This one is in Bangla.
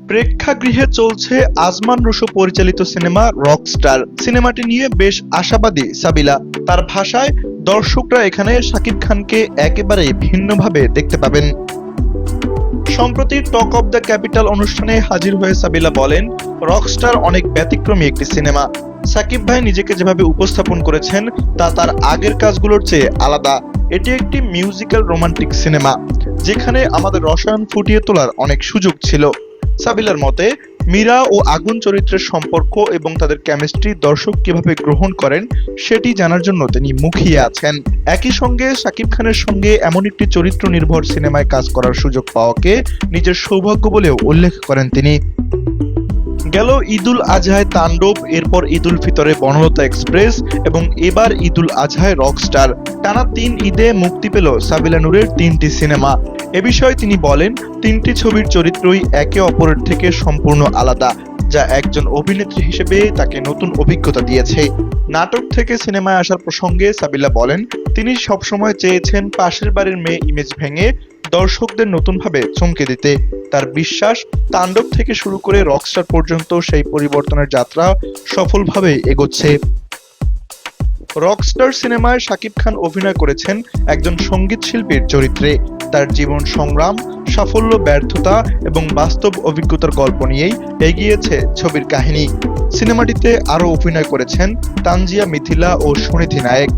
প্রেক্ষাগৃহে চলছে আজমান রুশো পরিচালিত সিনেমা রকস্টার। সিনেমাটি নিয়ে বেশ আশাবাদী সাবিলা। তার ভাষায়, দর্শকরা এখানে শাকিব খানকে একেবারেই ভিন্নভাবে দেখতে পাবেন। সম্প্রতি টক অব দ্য ক্যাপিটাল অনুষ্ঠানে হাজির হয়ে সাবিলা বলেন, রকস্টার অনেক ব্যতিক্রমী একটি সিনেমা। সাকিব ভাই নিজেকে যেভাবে উপস্থাপন করেছেন তা তার আগের কাজগুলোর চেয়ে আলাদা। এটি একটি মিউজিক্যাল রোমান্টিক সিনেমা, যেখানে আমাদের রসায়ন ফুটিয়ে তোলার অনেক সুযোগ ছিল। সাবিলার মতে, মীরা ও আগুন চরিত্রের সম্পর্ক এবং তাদের কেমিস্ট্রি দর্শক কিভাবে গ্রহণ করেন সেটি জানার জন্য তিনি মুখিয়ে আছেন। একই সঙ্গে শাকিব খানের সঙ্গে এমন একটি চরিত্র নির্ভর সিনেমায় কাজ করার সুযোগ পাওয়াকে নিজের সৌভাগ্য বলেও উল্লেখ করেন তিনি। গেল ঈদুল আজহায় তাণ্ডব, এরপর ঈদুল ফিতরে বনলতা এক্সপ্রেস এবং এবার ঈদুল আজহায় রকস্টার। টানা ৩ ঈদে মুক্তি পেল সাবিলা নূরের ৩টি সিনেমা। এ বিষয়ে তিনি বলেন, ৩টি ছবির চরিত্রই একে অপরের থেকে সম্পূর্ণ আলাদা, যা একজন অভিনেত্রী হিসেবে তাকে নতুন অভিজ্ঞতা দিয়েছে। নাটক থেকে সিনেমায় আসার প্রসঙ্গে সাবিলা বলেন, তিনি সবসময় চেয়েছেন পাশের বাড়ির মেয়ে ইমেজ ভেঙে দর্শকদের নতুনভাবে চমকে দিতে। তার বিশ্বাস, তাণ্ডব থেকে শুরু করে রকস্টার পর্যন্ত সেই পরিবর্তনের যাত্রা সফলভাবে এগোচ্ছে। রকস্টার সিনেমায় শাকিব খান অভিনয় করেছেন একজন সঙ্গীত শিল্পীর চরিত্রে। তার জীবন সংগ্রাম, সাফল্য, ব্যর্থতা এবং বাস্তব অভিজ্ঞতার গল্প নিয়েই এগিয়েছে ছবির কাহিনী। সিনেমাটিতে আরও অভিনয় করেছেন তানজিয়া মিথিলা ও সুনিধি নায়েক।